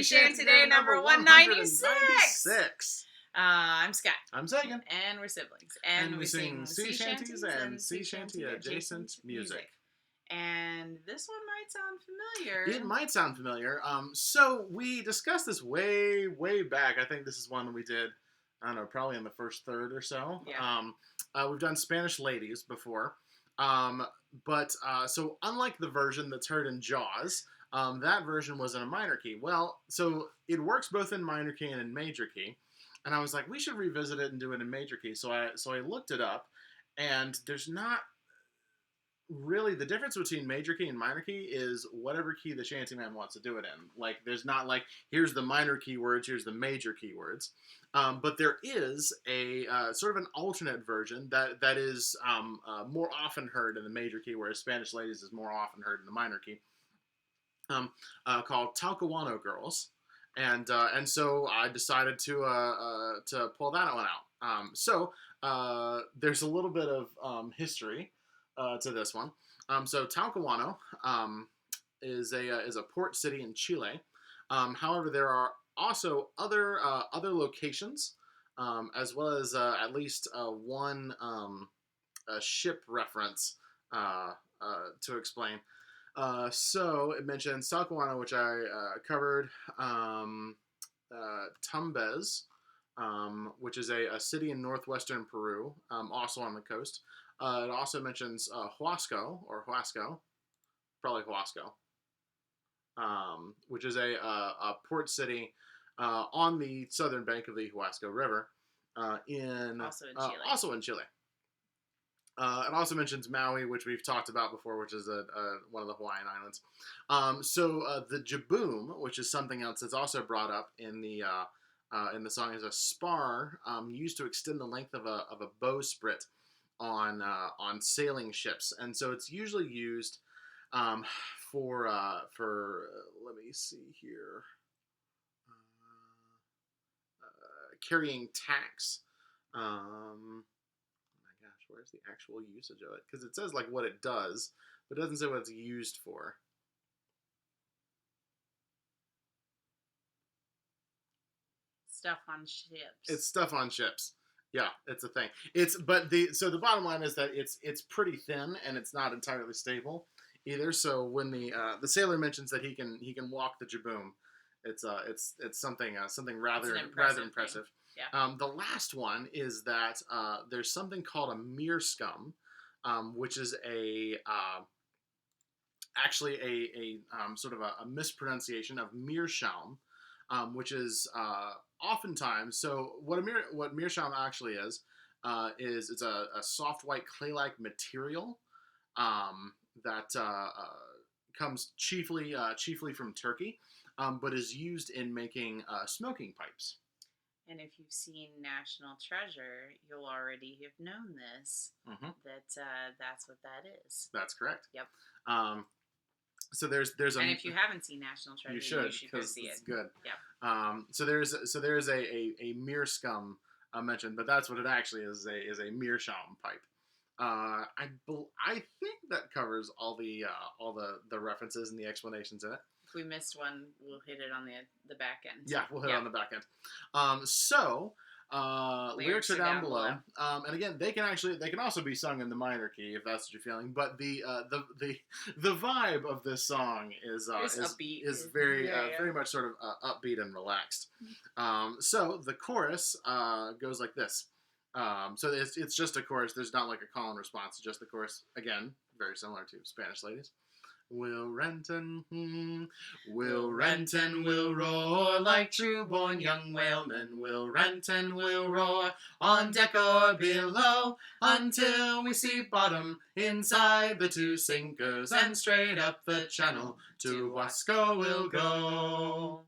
Shanty-Day number 196. I'm Scott. I'm Sagan. And we're siblings. And we sing sea shanties and sea shanty adjacent music. And this one might sound familiar. It might sound familiar. So we discussed this way back. I think this is one we did, I don't know, probably in the first third or so. Yeah. We've done Spanish Ladies before. So unlike the version that's heard in Jaws, that version was in a minor key. Well, so it works both in minor key and in major key. And I was like, we should revisit it and do it in major key. So I looked it up, and there's not really the difference between major key and minor key is whatever key the shantyman wants to do it in. Like, there's not like, here's the minor key words, here's the major key words. But there is a sort of an alternate version that is more often heard in the major key, whereas Spanish Ladies is more often heard in the minor key, called Talcahuano Girls. And so I decided to pull that one out. So there's a little bit of history to this one. So Talcahuano is a port city in Chile. However, there are also other locations, as well as at least one ship reference to explain. So it mentions Talcahuano, which I covered, Tumbez, which is a city in northwestern Peru, also on the coast. It also mentions Huasco, probably Huasco, which is a port city on the southern bank of the Huasco River, also in Chile. It also mentions Maui, which we've talked about before, which is one of the Hawaiian islands. So the jib-boom, which is something else that's also brought up in the song, is a spar used to extend the length of a bowsprit on sailing ships, and so it's usually used for let me see here, carrying tacks. Where's the actual usage of it? Because it says like what it does, but it doesn't say what it's used for. Stuff on ships. It's stuff on ships. Yeah, it's a thing. So the bottom line is that it's pretty thin and it's not entirely stable either. So when the sailor mentions that he can walk the jib-boom, it's something rather impressive. Yeah. The last one is that there's something called a meerscum, which is actually a sort of a mispronunciation of meerschaum, which is oftentimes, so what meerschaum actually is it's a soft white clay-like material that comes chiefly from Turkey, but is used in making smoking pipes. And if you've seen National Treasure, you'll already have known this, that's what that is. That's correct. Yep. So there's and if you haven't seen National Treasure, you should go see it. It's good. Yeah. So there's a meerscum mentioned, but that's what it actually is a meerschaum pipe. I think that covers all the references and the explanations in it. If we missed one, we'll hit it on the back end. Yeah, we'll hit it on the back end. Lyrics are down below. And again, they can also be sung in the minor key if that's what you're feeling. But the vibe of this song is upbeat. Is very very much sort of upbeat and relaxed. So the chorus goes like this. So it's just a chorus. There's not like a call and response. It's just the chorus. Again, very similar to Spanish Ladies. We'll rent and we'll roar like true-born young whalemen. We'll rent and we'll roar on deck or below until we see bottom inside the two sinkers, and straight up the channel to Huasco we'll go.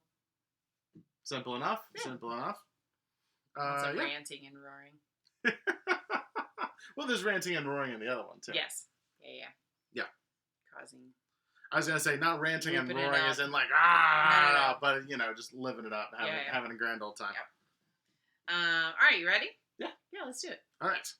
Simple enough. Yeah. Simple enough. Ranting and roaring. Well, there's ranting and roaring in the other one too. Yes. Yeah. Causing. I was going to say, not ranting and roaring as in like, No. but, just living it up, having a grand old time. Yep. All right, you ready? Yeah. Yeah, let's do it. All right.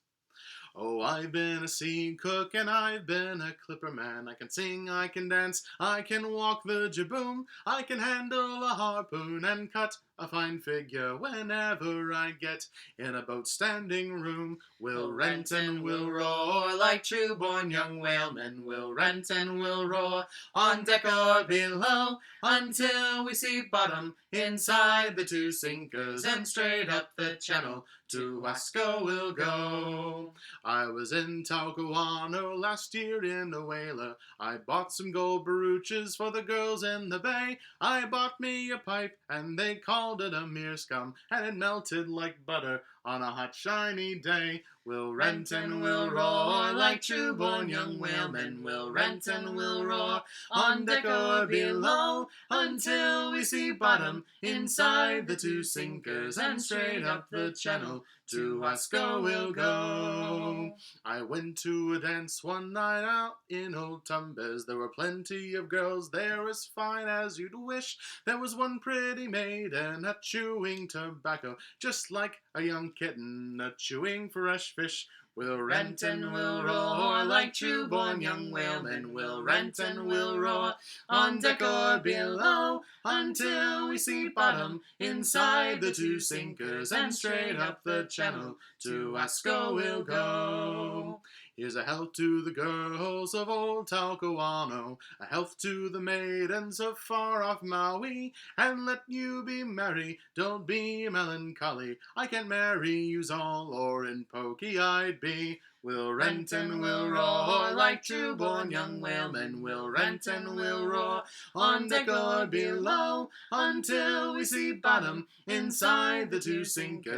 Oh, I've been a sea cook and I've been a clipperman. I can sing, I can dance, I can walk the jib-boom, I can handle a harpoon and cut a fine figure whenever I get in a boat standing room. We'll rent and we'll roar like true-born young whalemen. We'll rent and we'll roar on deck or below until we see bottom inside the two sinkers, and straight up the channel to Huasco we'll go. I was in Talcahuano last year in a whaler. I bought some gold brooches for the girls in the bay. I bought me a pipe and they called it a meerscum, and it melted like butter on a hot shiny day. We'll rent and we'll roar like true-born young whalemen. We'll rent and we'll roar on deck or below until we see bottom inside the two sinkers, and straight up the channel to Huasco we'll go. I went to a dance one night out in old Tumbez. There were plenty of girls there as fine as you'd wish. There was one pretty maiden a chewing tobacco, just like a young kitten a chewing fresh fish. We'll rent and we'll roar like true-born young whalemen. We'll rent and we'll roar on deck or below until we see bottom inside the two sinkers, and straight up the channel to Huasco we'll go. Here's a health to the girls of old Talcahuano, a health to the maidens of far off Maui, and let you be merry, don't be melancholy. I can't marry yous all, or in pokey I'd be. We'll rent and we'll roar like true-born young whalemen. We'll rent and we'll roar on deck or below until we see bottom inside the two sinkers.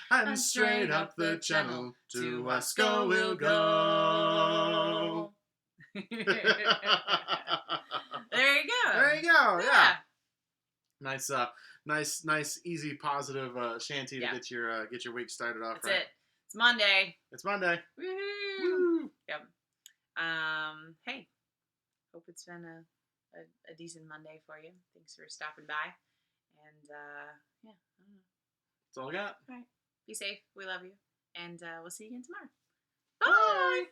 And straight up the channel to Huasco we'll go. There you go. There you go. Yeah. Nice, nice, easy, positive shanty to get your week started off. That's it. It's Monday. It's Monday. Woo! Woo! Yep. Hey, hope it's been a decent Monday for you. Thanks for stopping by. And yeah, I don't know. That's all I got. All right. Be safe. We love you. And we'll see you again tomorrow. Bye!